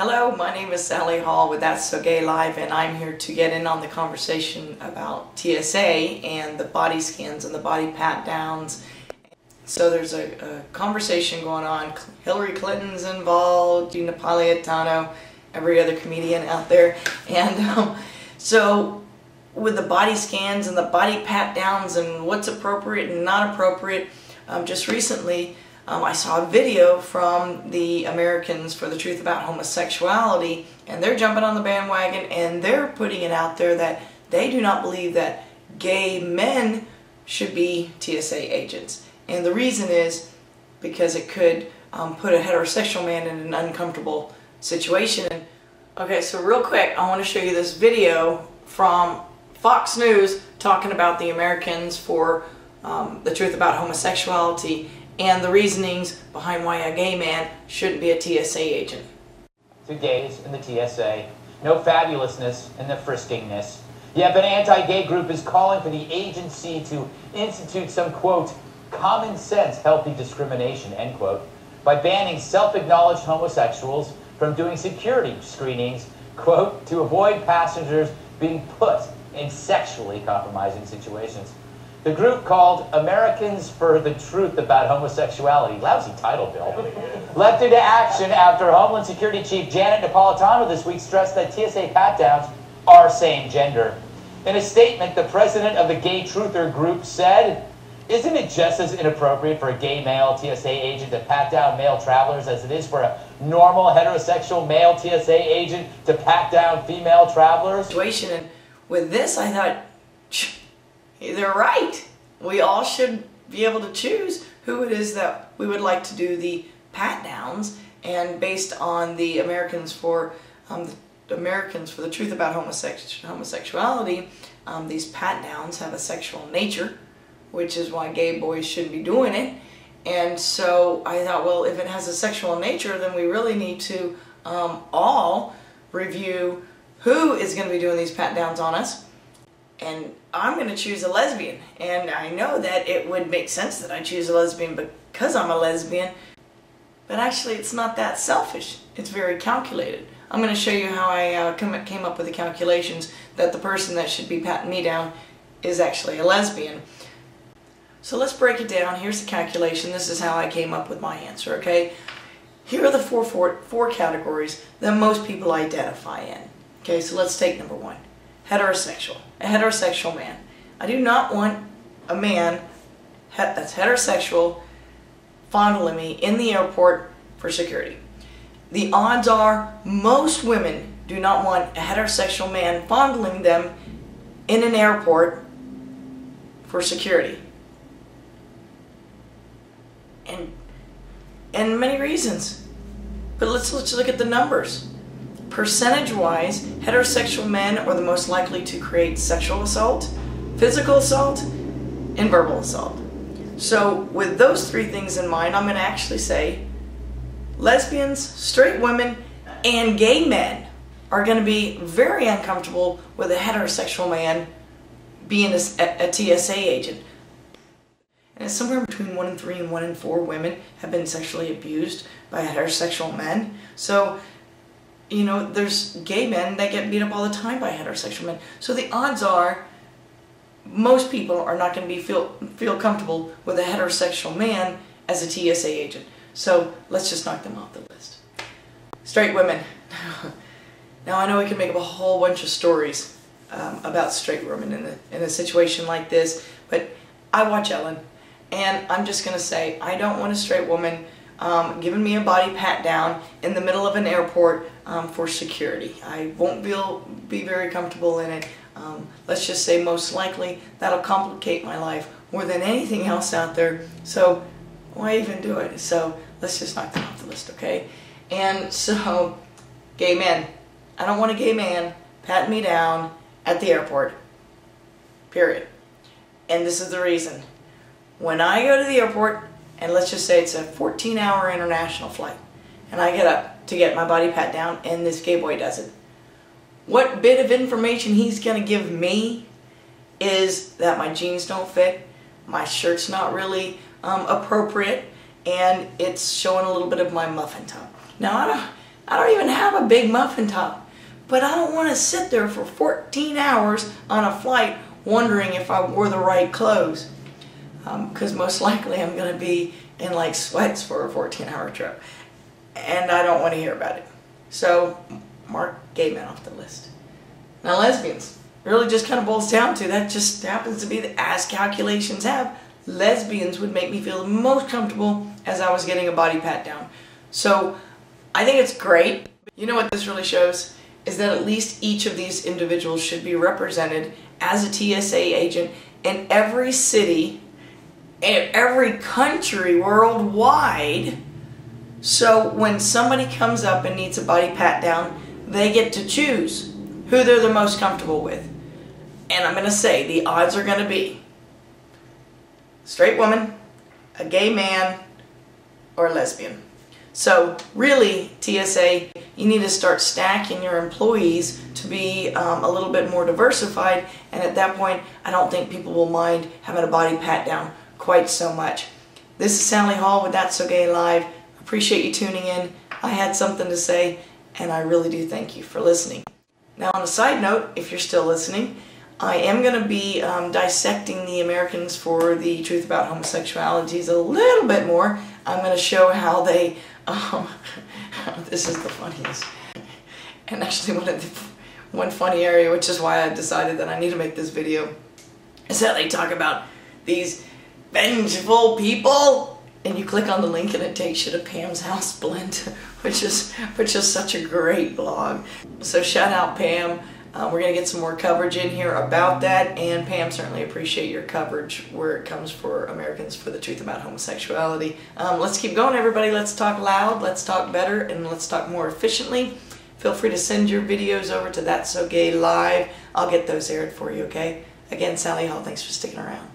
Hello, my name is Sally Hall with That's So Gay Live, and I'm here to get in on the conversation about TSA and the body scans and the body pat-downs. So there's a conversation going on. Hillary Clinton's involved, Napolitano, every other comedian out there. And so with the body scans and the body pat-downs and what's appropriate and not appropriate, just recently I saw a video from the Americans for the Truth About Homosexuality, and they're jumping on the bandwagon and they're putting it out there that they do not believe that gay men should be TSA agents. And the reason is because it could put a heterosexual man in an uncomfortable situation. Okay, so real quick, I want to show you this video from Fox News talking about the Americans for the Truth About Homosexuality and the reasonings behind why a gay man shouldn't be a TSA agent. To gays in the TSA, no fabulousness in the friskingness. Yet an anti-gay group is calling for the agency to institute some, quote, common sense healthy discrimination, end quote, by banning self-acknowledged homosexuals from doing security screenings, quote, to avoid passengers being put in sexually compromising situations. The group, called Americans for the Truth About Homosexuality, lousy title, Bill, leapt into action after Homeland Security Chief Janet Napolitano this week stressed that TSA pat-downs are same-gender. In a statement, the president of the Gay Truther group said, "Isn't it just as inappropriate for a gay male TSA agent to pat down male travelers as it is for a normal heterosexual male TSA agent to pat down female travelers?" And with this, I thought, they're right. We all should be able to choose who it is that we would like to do the pat-downs, and based on the Americans for the Truth About Homosexuality, these pat-downs have a sexual nature, which is why gay boys shouldn't be doing it. And so I thought, well, if it has a sexual nature, then we really need to all review who is going to be doing these pat-downs on us. And I'm going to choose a lesbian. And I know that it would make sense that I choose a lesbian because I'm a lesbian. But actually, it's not that selfish. It's very calculated. I'm going to show you how I came up with the calculations that the person that should be patting me down is actually a lesbian. So let's break it down. Here's the calculation. This is how I came up with my answer, okay? Here are the four categories that most people identify in. Okay, so let's take number one. Heterosexual. A heterosexual man. I do not want a man that's heterosexual fondling me in the airport for security. The odds are most women do not want a heterosexual man fondling them in an airport for security. And many reasons. But let's look at the numbers. Percentage-wise, heterosexual men are the most likely to create sexual assault, physical assault, and verbal assault. So with those three things in mind, I'm going to actually say lesbians, straight women, and gay men are going to be very uncomfortable with a heterosexual man being a TSA agent. And it's somewhere between 1 in 3 and 1 in 4 women have been sexually abused by heterosexual men. So, you know, there's gay men that get beat up all the time by heterosexual men. So the odds are most people are not going to feel comfortable with a heterosexual man as a TSA agent. So let's just knock them off the list. Straight women. Now I know we can make up a whole bunch of stories about straight women in a situation like this, but I watch Ellen, and I'm just going to say I don't want a straight woman giving me a body pat down in the middle of an airport for security. I won't be very comfortable in it. Let's just say most likely that'll complicate my life more than anything else out there. So why even do it? So let's just knock them off the list, okay? And so, gay men. I don't want a gay man patting me down at the airport. Period. And this is the reason. When I go to the airport, and let's just say it's a 14-hour international flight, and I get up to get my body pat down, and this gay boy does it. What bit of information he's going to give me is that my jeans don't fit, my shirt's not really appropriate, and it's showing a little bit of my muffin top. Now, I don't even have a big muffin top. But I don't want to sit there for 14 hours on a flight wondering if I wore the right clothes. Because most likely I'm going to be in like sweats for a 14-hour trip. And I don't want to hear about it. So, mark gay men off the list. Now lesbians. Really just kind of boils down to, that just happens to be that, as calculations have, lesbians would make me feel the most comfortable as I was getting a body pat down. So, I think it's great. You know what this really shows? Is that at least each of these individuals should be represented as a TSA agent in every city, in every country worldwide. So when somebody comes up and needs a body pat down, they get to choose who they're the most comfortable with. And I'm going to say the odds are going to be straight woman, a gay man, or a lesbian. So really, TSA, you need to start stacking your employees to be a little bit more diversified, and at that point, I don't think people will mind having a body pat down quite so much. This is Sally Hall with That's So Gay Live. Appreciate you tuning in. I had something to say, and I really do thank you for listening. Now, on a side note, if you're still listening, I am going to be dissecting the Americans for the Truth About Homosexuality a little bit more. I'm going to show how they, this is the funniest, and actually one funny area, which is why I decided that I need to make this video, is that they talk about these vengeful people, and you click on the link and it takes you to Pam's House Blend, which is such a great blog. So shout out Pam. We're going to get some more coverage in here about that, and Pam, certainly appreciate your coverage where it comes for Americans for the Truth About Homosexuality. Let's keep going, everybody. Let's talk loud, let's talk better, and let's talk more efficiently. Feel free to send your videos over to That's So Gay Live. I'll get those aired for you, okay? Again, Sally Hall, thanks for sticking around.